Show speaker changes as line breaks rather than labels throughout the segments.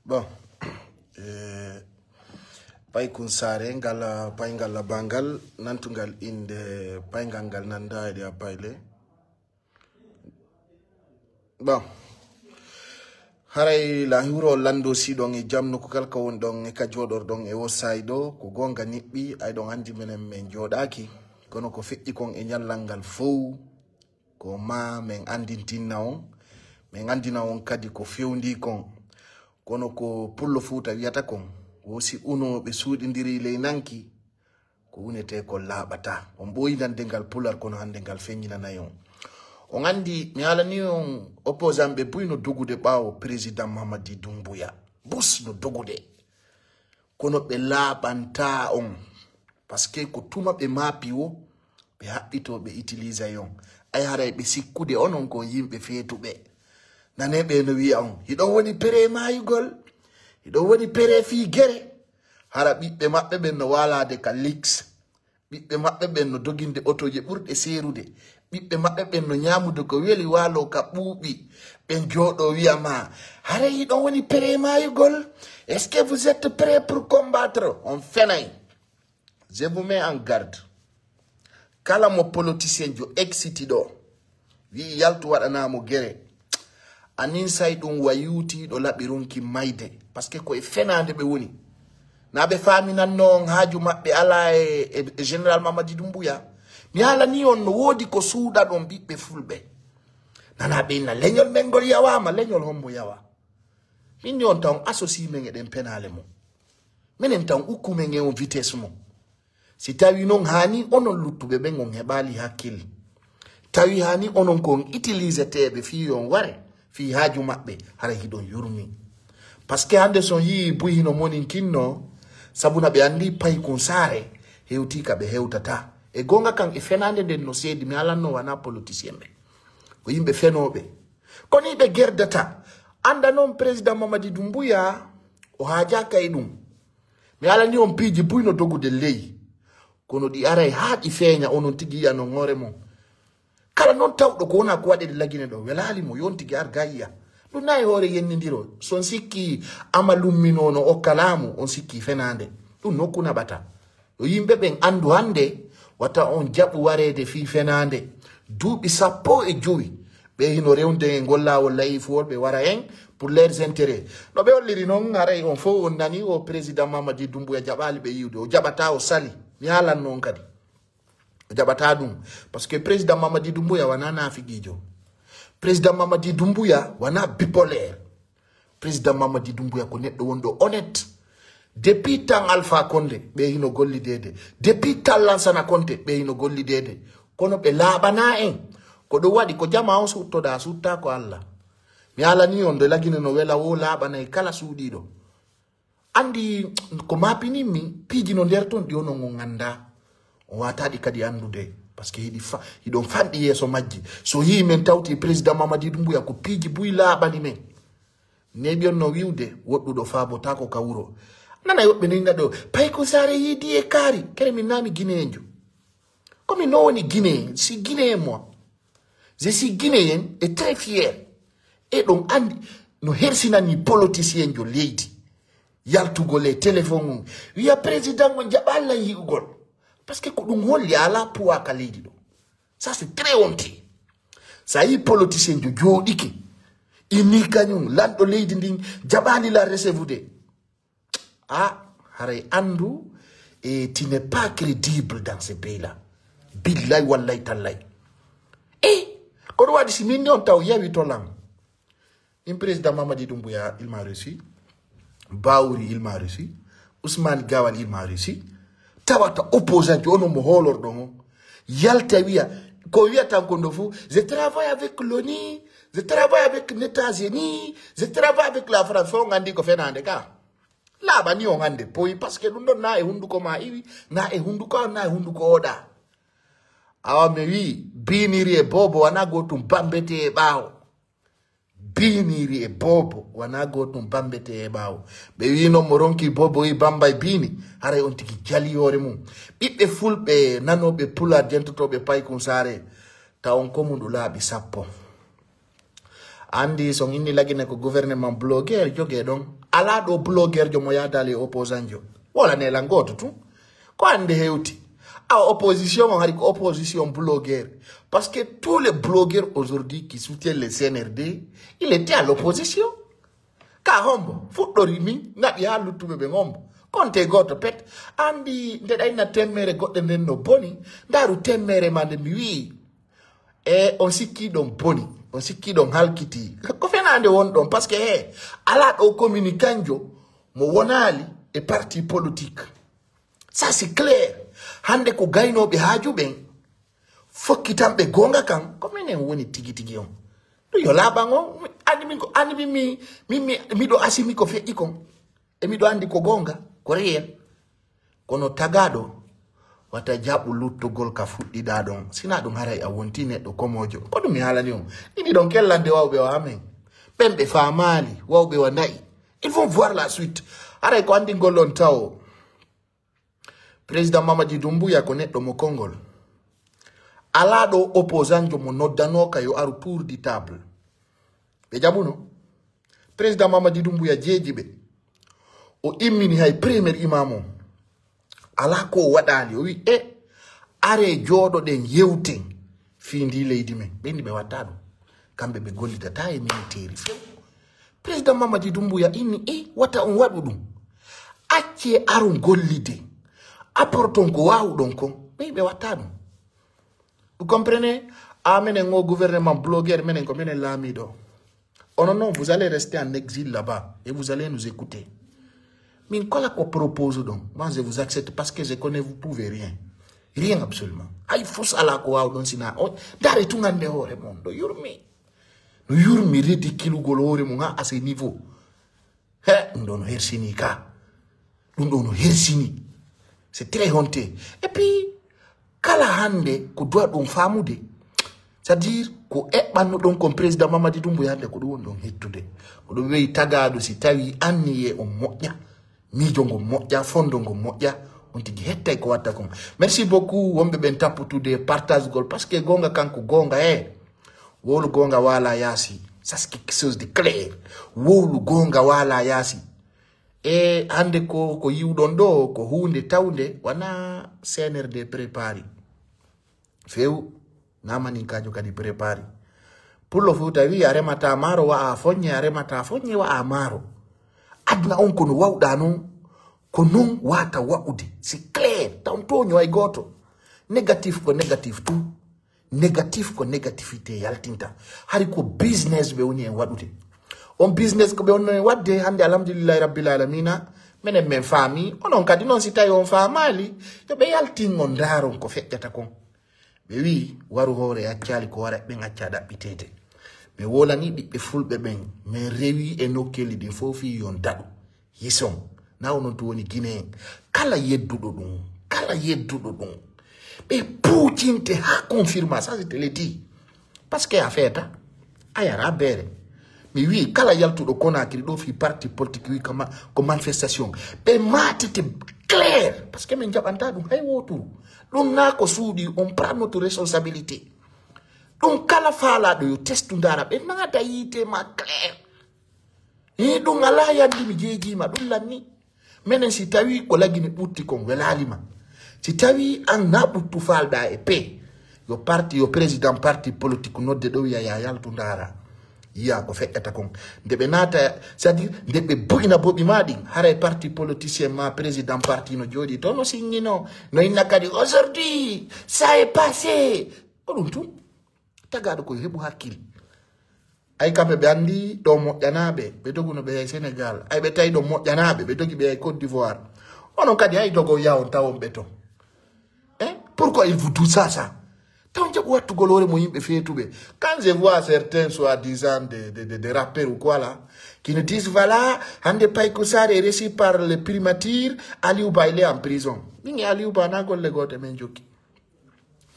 Bon. Pay kun sare ngal pay ngal bangal nantungal inde pay ngal nanda de payle. Bon. Haray la huro lando si don e jamno ko kal ka won don e ka jodor don e wosaydo ko gonga nibbi ay don andi menen men jodaki kono ko fetti kon e nyallangal fow ko ma men andintinna on men andina on kadi ko fewndi kon kono ko pullo futa wiata kon wosi uno be suudindiri le nanki ko unete ko labata on boyinan dengal pular kono hande ngal fenyina nayon on andi mi ala ni on opposant be buyno dogude bawo président Mamadi Doumbouya bus no dogude kono be labanta on parce que ko tuma be mapi wo be habbito be utiliser yon ay haray be sikkude onon ko yimbe fetube nane be no wi on hido woni pere mayugol hido woni pere fi gere hara bibbe mabbe ben no walade ka leaks bibbe mabbe ben no doginde otoje burde serude bibbe mabbe ben no nyamude ko weli walo ka buubi ben jodo wiama hara hido woni pere mayugol. Est-ce que vous êtes prêts pour combattre? On fenay. Je vous mets en garde. Kala mo politicien jo exitido wi yaltu wadana mo gere anin say dum wayuti do labirunki mayde parce que ko e fenande be woni na be fami nan non haaju mabbe ala e général Mamadi Doumbouya mi hala ni on no wodi ko suuda don bibbe fulbe nana be na leñol mengol yawama leñol hombo yawa min yon tan associé men e den penale mo menen tan ukku men e on vitesse mo si tawi non hani onon luttube be ngon hebali hakkil tawi hani onon kon utiliser tebe fi yon ware fi haaju mabbe hara hidon yurmi parce que hande son yi buyino monin kinno sabuna be andi pay kon sare hewti ka be hewtata e gonga kan e fenande den no sedi mi alanno wana politicien be ko yimbe fenobe koni be gerdata anda non président Mamadi Doumbouya o haaja kay dum mi alani on piji buyno dogude ley kono di aray haadi feenya onon tigi ya no ngore mo kala non tawdo ko wona ko wade lagine do welali mo yontigi argaya do nay hore yennindiro son sikki amalummino no o kalamu on sikki fenande dum nokuna bata o yimbe ben andu hande wata on jabu warede fi fenande duubi sappo e jowi be hino rewnde golla wala ifo be wara en pour leurs intérêts no be olliri non aray on fo on nani o président Mamadi Doumbouya jabali be yiwde o jabata o sali mi halan non kadi jabata dum parce que président Mamadi Doumbouya wana nafigijo président Mamadi Doumbouya wana bipolaire président Mamadi Doumbouya ko neddo wondo honnête depuis tan Alpha Condé be hino golli dede depuis tan Lansana Conté be hino golli dede kono be labana en ko do wadi ko jama on sutto da sutta ko Allah mi ala ni on de lagine no wela wo labana e kala suudido andi ko mapini mi piji no der ton di ono nganda o wata di kadi andude parce que hidon fandi yeso majji so yi men tawti président Mamadi Doumbouya ko piji buy labani men ne bion no wiwde woddudo faabo ta ko kawuro nana yobbe ni ngado pay ko sare yidi e kari kere min nami guinéenjo comme no woni Guinée si Guinée moi je suis guinéen et très fier et donc andi no hersinani politicien jo leydi yaltugole téléphone wiya président mo jaballa yigol parce que ko dum holli ala poids ka leydi do ça c'est très honte ça yi politicien jo jodiki ini kanyum lando leydi ndin jabali la recevude ah haray andu et tu n'es pas crédible dans ce pays là billahi wallahi tallahi ko wadi si min on taw yawi to lam in président Mamadi Doumbouya il m'a reçu Baouri il m'a reçu Ousmane Gawal il m'a reçu tawata opposant ono mo holor don yalta wiya ko wiya tan ko ndofu je travaille avec l'ONU je travaille avec les États-Unis je travaille avec la France fo ngandi ko fenande ka la bani on ngande poyi parce que dum don na e hunduko ma iwi na e hunduko na e hunduko oda awa me wi biniri e bobo wana go tum bambete e bawo biniri e bobo wana go tum bambete e bawo be wi no moronki bobo e bamba e bini hare on tiki jali hore mum bibbe fulbe nanobe pula dentotobe pay kun sare ta on komundu laabi sappo andi son inni lagine ko gouvernement blogueur joge don ala do blogueur jo mo yadale opposant jo wala ne la ngoto tu ko ande hewti a opposition on hari ko opposition blogueur parce que tous les blogueurs aujourd'hui qui soutiennent le CNRD il était à l'opposition ka hombo fuddori mi ngabi ha lutube be ngombo konte goto pet andi nde dayna temmere godde nden no boni daru temmere mande mi wi e on sikki don boni on sikki don halkiti ko fenande won don parce que ala do communicanjo mo wonali e parti politique ça c'est clair hande ko gaynobe haaju ben fokkitambe gonga kan ko menen woni tigi on do yo labango mi do asimi ko fe'i kon e mi do andi ko gonga ko réel kono tagado wata jabu luttugol ka fuddida don sina dum haray a wonti neddo komojo ko dum mi halani on ini don kellande wawbe wa amen bembe famali wawbe wa nayi il faut voir la suite haray ko andi golon taw président Mamadi Doumbouya ko neddo mo Kongol ala do opposant mo noddano ka yo aru tour di table be jabuno président Mamadi Doumbouya jejibe o immini hay premier imamo ala ko wadali o wi are jodo den yewten findi leydi men bendi be wattado kambe be gollida ta e militaire fe président Mamadi Doumbouya inni wata on wadu dum acce aru gollide apporton ko wawdon kon be wattado vous comprenez amene ngo gouvernement blogueur menen ko menen lamido non vous allez rester en exil là-bas et vous allez nous écouter. Mais quoi qu'on propose donc, moi je vous accepte parce que je connais vous pouvez rien. Rien absolument. Il faut ça là quoi donc sina. Dare tout ngande hore mondo yurmi. No yurmi ridicule golore mo à ce niveau. Ndono hersini ka. Ndono hersini. C'est très honteux. Et puis kala hande ko doit dum famude. C'est-à-dire ko ebbanno don comme président Mamadi Doumbouya hande ko don hettude. Ko do wi tagado si tawi anniye on moƴƴa. Mijongo moƴƴa fondongo moƴƴa on tigi hettay ko watta kon. Merci beaucoup wombe ben taputude partage gol parce que gonga kanko gonga wolu gonga wala yasi. Ça c'est quelque chose de clair. Wolu gonga wala yasi. E hande ko yiwdon do ko hunde tawde wana CNRD prépari. Few namani kajo kadi prépari. Pour le futa wi aremata maro wa afonye aremata afonye wa amaro. Adna on kono wawda non ko non wata wawde c'est clair tantonyo ay goto négatif ko négatif tout négatif ko négativité yaltinta hari ko business be woni en wadude on business ko be on wadde hande alhamdulillah rabbil alamin menen men fami onon kadi non si tay on famali to be yaltin on daron ko feccata kon be wi waru hore accali ko wara be ngacca dabbitete me wola ni be fulbe ben me rewi e nokkeli de fofi yon dadu yison na onon to woni Guinée kala yeddudo dum be pucinte ha confirma ça je te le dis parce que a feta ayara bere mi wi kala yaltudo Conakry do fi parti politique wi comme manifestation be matete clair parce que men jabanta dum hay wotu dum na ko suudi on prend notre responsabilité. Donc, kala fala do test ndara be nada yite ma clair. Donc ala yandi mi jeji ma dum lani. Menen si tawi ko lagini butti kon welalima. Si tawi an na buttu falda e pe. Yo parti yo président parti politique nodde do ya yaltu ndara. Ya ko fekkata kon. Ndebe nata c'est-à-dire ndebe bugina bobi madi hare parti politicien ma président parti no jodi to no signino no inakadi aujourd'hui ça est passé. Odum tout tagado ko hebu hakkili ay kambe be andi do moƴƴanabe be doguno be Sénégal ay be tay do moƴƴanabe be dogi be Côte d'Ivoire onon kadi ay dogo yawon tawon beton pourquoi il vous tout ça taw jabu wattu golore mo yimbe fetube quand je vois certains soi-disant de rappeurs ou quoi là qui nous disent voilà hande pay ko sare est reçu par le primature Aliou Ba il est en prison mingi Aliou Ba na golle gote men jokki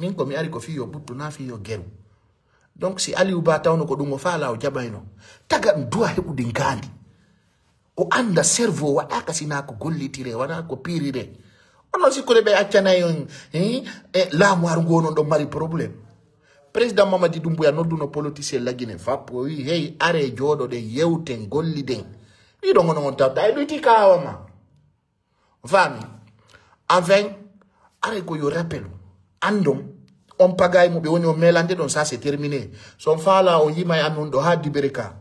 min ko mi ari ko fiyo buttu na fiyo geru. Donc si Aliou Ba tawno ko dum o faala o jabayno taga duwa hebude ngandi o anda cerveau wadaka sina ko gollitire wana ko pirire ono si ko be accana yon la mo ar ngono do mari problème président Mamadi Doumbouya nodduno politicien lagine fappo wi hey are jodo de yewten golli den wi do ngono tawta ay duti kawama fami enfin are ko yo rappel andom on pagay mo be woni o melande don ça c'est terminé son fala o yima anon do ha dibereka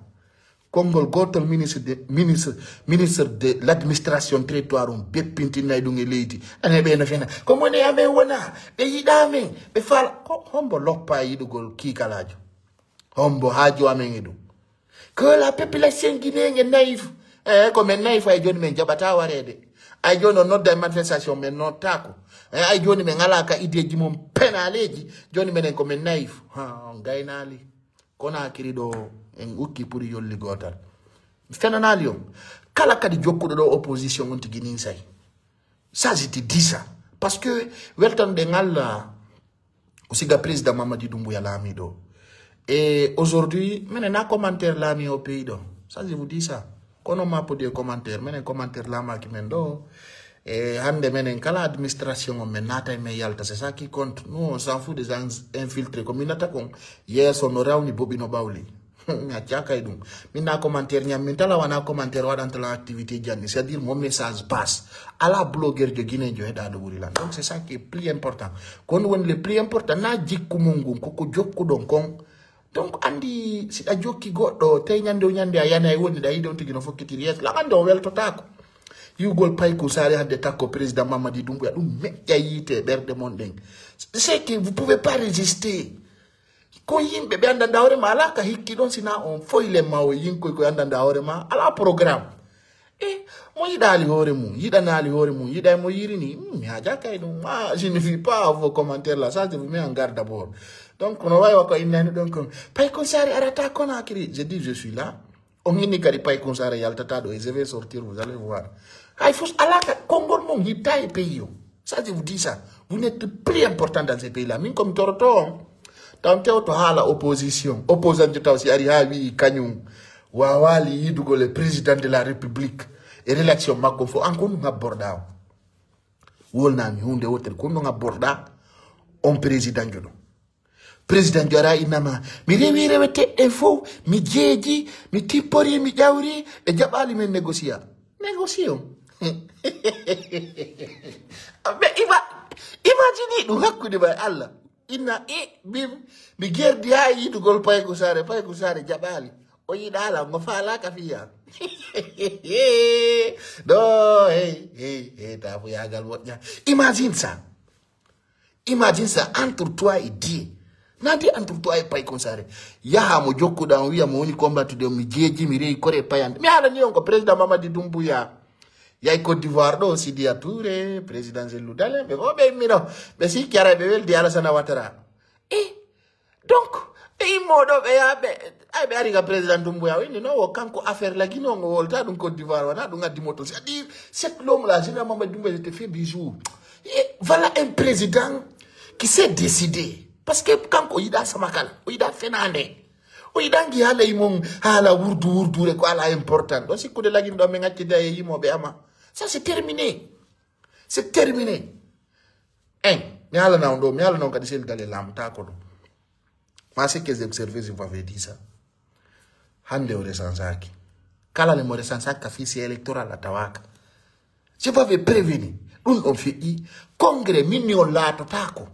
Kongol gotol ministre de l'administration territoire beppinti nay dungi leyti ane be no fena ko mo ne ame wona be yidame be fala hombo loppa yidugol kikalajo hombo hajo amen edu que la population guinéenne naïf comme naïf ay joni men jabata warede ay joni no da manifestation men no tako ay joni men alaka ideji mom penaleji joni men ko men naïf ha gaynali kona kirido en ukki pour yolli gotal fenanalium kala kadi jokkudo do opposition on tigi say ça je te dis ça parce que welton de ngalla aussi ga président Mamadi Doumbouya lamido et aujourd'hui menen na commentaire lami au pays do ça je vous dis ça kono ma pour des commentaires menen commentaire lama ki mendo et hande menen kala administration on men nata me yalta c'est ça qui compte nous on s'en fout des infiltrés comme inata kon yes on rawni bobino bawli mi tiaka idum mina commentaire nyam min tala wana commentaire wadante la activité janni c'est-à-dire mon message passe à la blogueur de Guinée jo heda do burilan donc c'est ça qui est plus important kon won le plus important na jikku mungum ko jokku don kon donc andi si a jokki goddo tay nyande o nyande ayana e woni da yidon tigi no fokkitiri yes la ando welto tako yugol pay ko sare hadde takko président Mamadi Doumbouya dum mecca yite berde mon den c'est que vous pouvez pas résister ko yimbe be anda ndawre ma ala ka hikki don sina on foyle mawo yinko ko anda ndawre ma ala programme mo yidali hore mu yidanali hore mu yiday mo yirini mi haja kay dum je ne vis pas vos commentaires là ça je vous mets en garde d'abord donc on va ko inani donc pay ko sare arata kona kiri je dis je suis là on ni kadi pay ko sare yaltata do et je vais sortir vous allez voir il faut ala ka kongol mo yitay pays ça je vous dis ça vous n'êtes plus important dans ces pays là min comme torto tante to hala opposition opposant taw si ari hawi kanyum wawali yidugo le président de la république et l'élection makko fo encore nga borda wolna mi hunde wotel ko nga borda on président jodo président jora inama mi rewi rewete e fo mi jeji mi tipori mi jawri e jabali men négociation imagine du hakkude bay Allah inna bim mi gerdi ha yidugol pay ko sare jabali o yidala ngo fala ka fiya do hey ta fu yagal wodja imagine ça entre toi et Dieu nadi entre toi et pay ko sare yaha mo jokkuda on wiya mo woni combattu de mi jeji mi rei kore payande mi ala ni on ko président Mamadi Doumbouya yay Côte d'Ivoire do Sidia Touré président Zelou Dale be ko be mino be si kiara be wel di Alassane Ouattara donc modo be yabe ay be ari ga président Doumbouya wini no kanko affaire la gino ngo volta dum Côte d'Ivoire wana dum ngadi moto c'est-à-dire cet homme là généralement Mamadi Doumbouya te fait bisous et voilà un président qui s'est décidé parce que kanko yida samakal yida fenande o yidangi hala imon hala wurdu re ko ala important do sikkude lagin do me ngacci day yimo be ama ça c'est terminé mi hala na ndo mi hala non kadi sel dale lam ta ko do ma c'est que j'ai observé je vous avais dit ça hande o resansaki kala le mo resansaki fisi électoral la tawaka je vous avais prévenu dun on fait congrès minio la to tako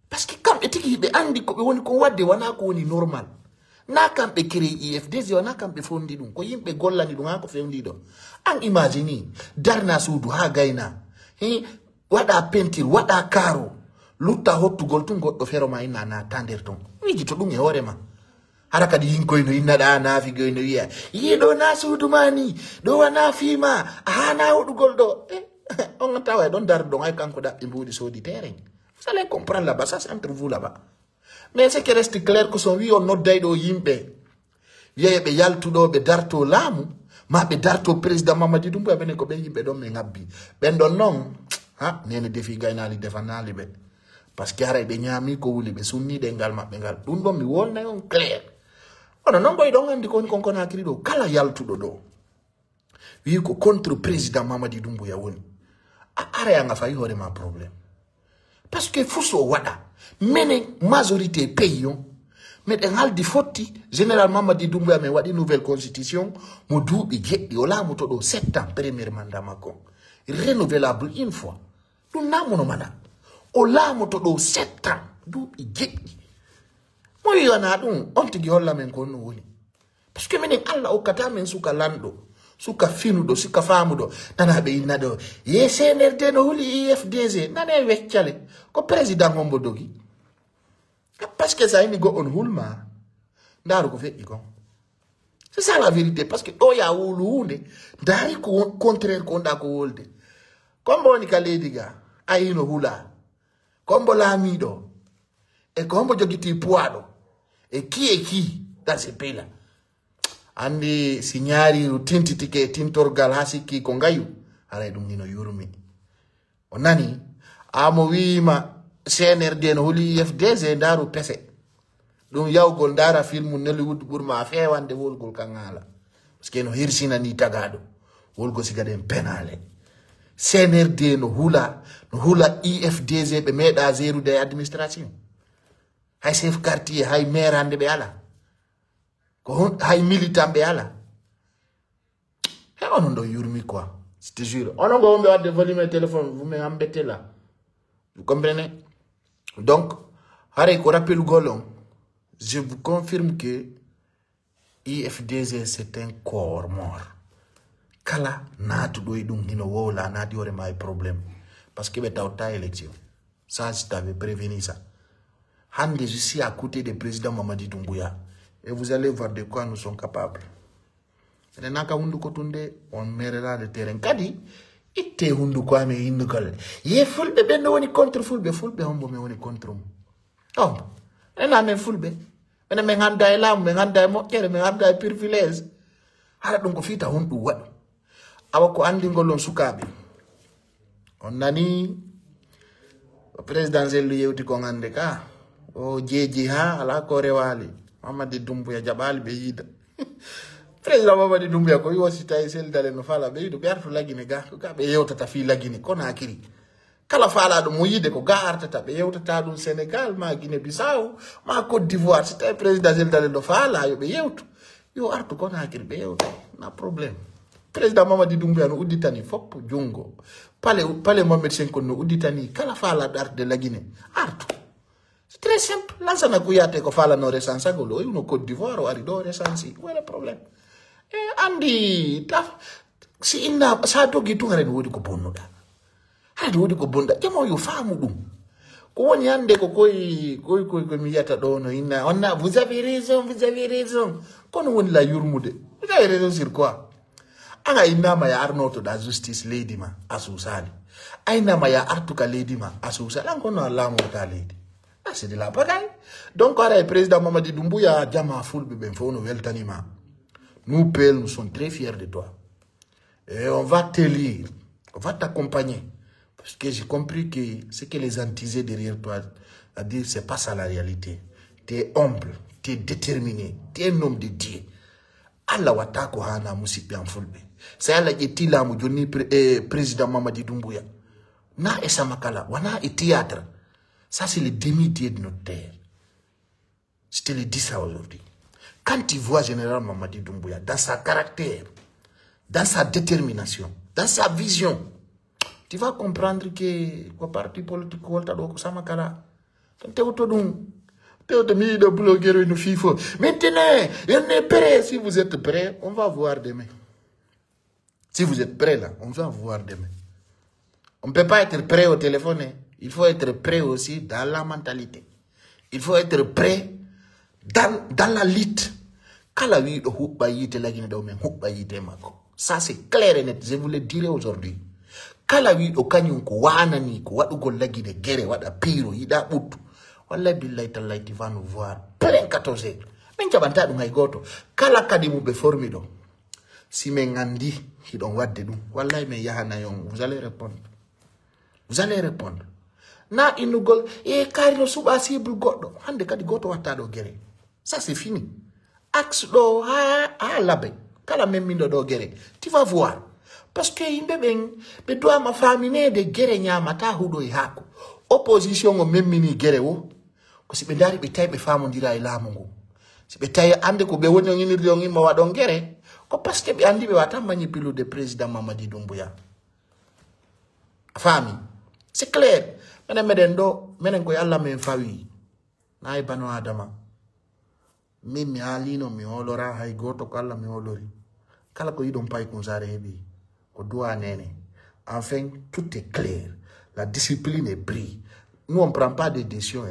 parce que quand etiki be andi ko be woni ko wadde wana ko woni normal na kam be créé IFDZ wana kam be fondi dum ko yimbe gollani dum ha ko fendi do an imagine darna sudu ha gayna wada pentir wada karo lutta hottugol tun goddo fero ma ina na tander ton wiji to dum e hore ma haraka di yinko ino inna da na fi goyno wiya yido na sudu mani do wana fima hana hodugol do on tawa don dar do ay kanko da mbudi sodi terrain. Vous allez comprendre là-bas, ça c'est entre vous là-bas. Mais ce qui reste clair que son oui on not daido yimbe. Yeye be yaltudo be darto lamu, ma be darto président Mamadi Doumbouya bene ko be yimbe do me ngabbi. Ben don non, ha nene defi gaynali defanali be. Parce que ara be nyami ko wuli be sunni de ngal mabbe ngal. Dum do mi wonna on clair. Ono non boy don andi kon kon akiri do kala yaltudo do. Wi ko contre président Mamadi Doumbouya woni. Ara ya nga fayi hore ma problème. parce que fuso wada mene majorité pays mais en haldi fotti général Mamadi Doumbouya me wadi nouvelle constitution mo duubi geddi o laamu to do 7 ans premier mandat makko renouvelable une fois dum namuno mana o laamu to do 7 ans duubi geddi mo yona dum on tigi holla men ko no woni parce que menen alla o kata men suka lando suka finudo suka famudo nana be inado ye CNRD no huli IFDG nane weccale ko président ngombo dogi parce que ça ini go on hulma ndaru ko feddi ko c'est ça la vérité parce que do ya wuluunde dari ko contraire ko nda ko wolde kombo ni kalediga ayino hula kombo lamido e kombo jogiti puado e qui dans ce pays là andi signari tintitike tintorgal hasiki ko ngayu ara dum nino yurumi onani amo wima CNRD no holi FDG ndaru pese dum yawgol ndara film Nollywood burma fewande wolgol kangala parce que no hirsina ni tagado wolgo sigaden penale CNRD no hula IFDG be meda zéro de administration hay chef quartier hay maire hande be ala ko hay militant be ala he onon do yurmi quoi je te jure onon go ombe wadde volume téléphone vous me embêtez là vous comprenez donc haré ko rappel golon je vous confirme que IFDG c'est un corps mort kala natu do dum hino wola nati ore my problème parce que be tawta élection ça je t'avais prévenu ça hande je suis à côté du président Mamadi Doumbouya et vous allez voir de quoi nous sommes capables renaka hundu ko tunde on merera le terrain kadi itte hundu ko ame hindukal ye fulbe be no woni contre fulbe hombo me woni contre mo oh ena me fulbe ena me nganda e lam me nganda e mokkere me nganda e privilège hala dum ko fita hundu wadu awa ko andi ngolon sukabe on nani présidentiel yewti ko ngande ka o jeji ha ala ko rewali Mamadi Doumbouya jabal be yida président Mamadi Doumbouya ko yosi tay sel dale no fala be yido be artu lagine ga ko be yewtata fi lagine ko na kiri kala fala do mo yide ko ga artata be yewtata dum Sénégal ma Guinée Bissau ma Côte d'Ivoire c'était président sel dale no fala yo be yewtu yo artu ko na kiri be yewta na problème président Mamadi Doumbouya no udditani fop jungo pale Mohamed Senko no udditani kala fala d'art de la Guinée artu. C'est très simple. Lansana Kouyaté ko fala no resansa golo uno Côte d'Ivoire o ari do resansi. Où est le problème? Andi taf si inna sa to gitu ngare wodi ko bonnoda. Ha wodi ko bonda. Jamo yo famu dum. Ko woni ande ko koy mi yata do no inna onna vous avez raison. Kono woni la yurmude. Vous avez raison sur quoi? Anga inna ma ya arnoto da justice lady ma asusali. Aina ma ya artuka lady ma asusali. Ankono alamu ta lady. C'est de la bagaille. Donc, le président Mamadi Doumbouya, Djama Foulbe Benfono Veltanima. Nous, PEL, nous sommes très fiers de toi. Et on va te lire, on va t'accompagner. Parce que j'ai compris que ce que les gens disaient derrière toi, à dire, c'est pas ça la réalité. Tu es humble, tu es déterminé, tu es un homme de Dieu. Allah watako hana musipi en Foulbe. C'est Allah qui est là, président Mamadi Doumbouya. Na esa makala, wana et théâtre. Ça, c'est le demi-dieu de notre terre. Je te le dis ça aujourd'hui. Quand tu vois Général Mamadi Doumbouya, dans sa caractère, dans sa détermination, dans sa vision, tu vas comprendre que le parti politique, maintenant, on est prêt. Si vous êtes prêts, on va voir demain. Si vous êtes prêts là, on va voir demain. On ne peut pas être prêt au téléphone. Il faut être prêt aussi dans la mentalité. Il faut être prêt dans la lutte. Ça, c'est clair et net. Je vous le dirai aujourd'hui. Kalawi o kanyum ko wanani ko wadugol lagide gere wada piro yida butu wallahi billahi tallahi tu vas nous voir plein 14 men jabanta dum hay goto kala kadi mu be formido si men ngandi hidon wadde dum wallahi men yahana yon vous allez répondre na inugol e karino suba cible goddo hande kadi goto watta do gere ça c'est fini axe do ha labe kala men mindo do gere tu vas voir. Parce que imbe ben be doit ma famine de gere nyama ta hudo ihako opposition o memmini gere wo ko si be dari be tay be famondira e laamu ngu si be tay ande ko be woni nyinirde on imma wadon gere ko parce que be andi be wata magni pilu de président Mamadi Doumbouya fami c'est clair menen do menen ko yalla men fawi nay bano adama mi alino mi olora hay goto ko alla mi olori kala ko yidon pay kun sare hebi ko doa nene enfin tout est clair, la discipline est prise. Nous on prend pas de décisions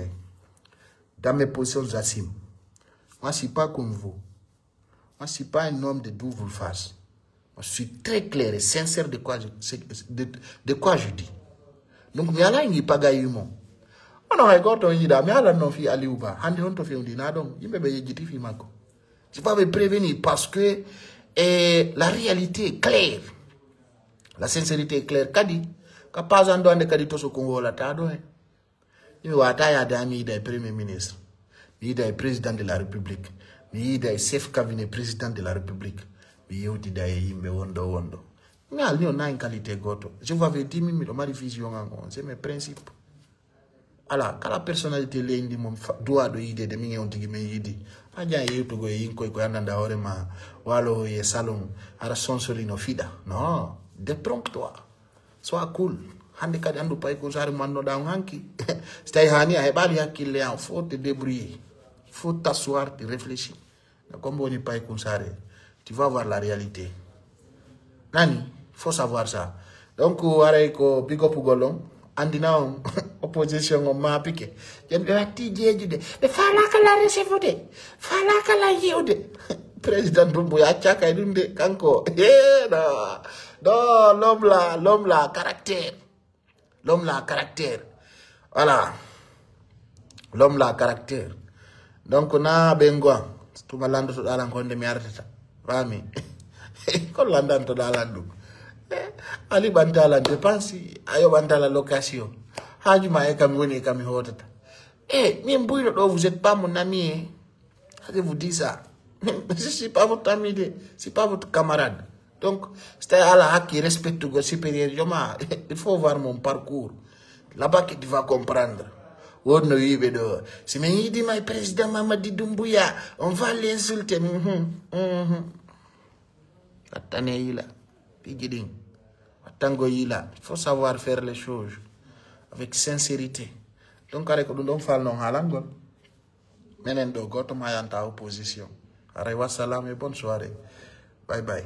dans mes positions j'assume. Moi je suis pas comme vous, moi je suis pas un homme de double face. Moi je suis très clair et sincère de quoi je dis. Donc mi ala ngi pagayumo ono hay goto yida mi ala no fi aliuba hande on to fi ndina don yimbe be yejiti fi mako. Je pas me prévenir parce que la réalité est claire. La sincérité est claire. Kadi, pas ando ande kadi to so Congo la tado he. Ni wata ya dami da premier ministre, ni da président de la République, ni da chef cabinet président de la République, ni yoti da yimbe wondo. Ni al ni on a une qualité goto. Je vous avais dit mi do mari vision ngon, c'est mes principes. Ala kala personnalité le indi mom doa do yide de mi ngi on tigi me yidi. Aja yeto go yin koy ko andanda hore ma walo ye salon ara sonsolino fida. Non. Détrompe-toi. Sois cool. Hande kadi andu pay ko sare manno da hanki. Stay hani ay bali hakille en faut te débrouiller. Il faut t'asseoir, te réfléchir. Comme on pay ko sare, tu vas voir la réalité. Nani, faut savoir ça. Donc aray ko bigo pugolon andina opposition ma piqué. Yen be watti jejude. Be fala kala recevude. Fala kala yewde. Président Doumbouya chaka dunde kanko. Non, l'homme là, caractère. L'homme là, caractère. Voilà. L'homme là, caractère. Donc, on a bengwa. Tout le monde a l'encontre de miarteta. Rami. Quand l'andan to dalandu. Ali bantala dépense, ayo bantala location. Haji ma ekami woni ekami hotata. Mi mbouiro do vous êtes pas mon ami. Hein? Je vous dis ça. Je suis pas votre ami, c'est pas votre camarade. Donc, c'est Allah qui respecte le supérieur. Il faut voir mon parcours. Là-bas que tu vas comprendre. Si me dit my président Mamadi Doumbouya, on va l'insulter. Il faut savoir faire les choses avec sincérité. Donc, avec nous faire non halangol. Menen do goto mayanta opposition. Arewa salam et bonne soirée. Bye bye.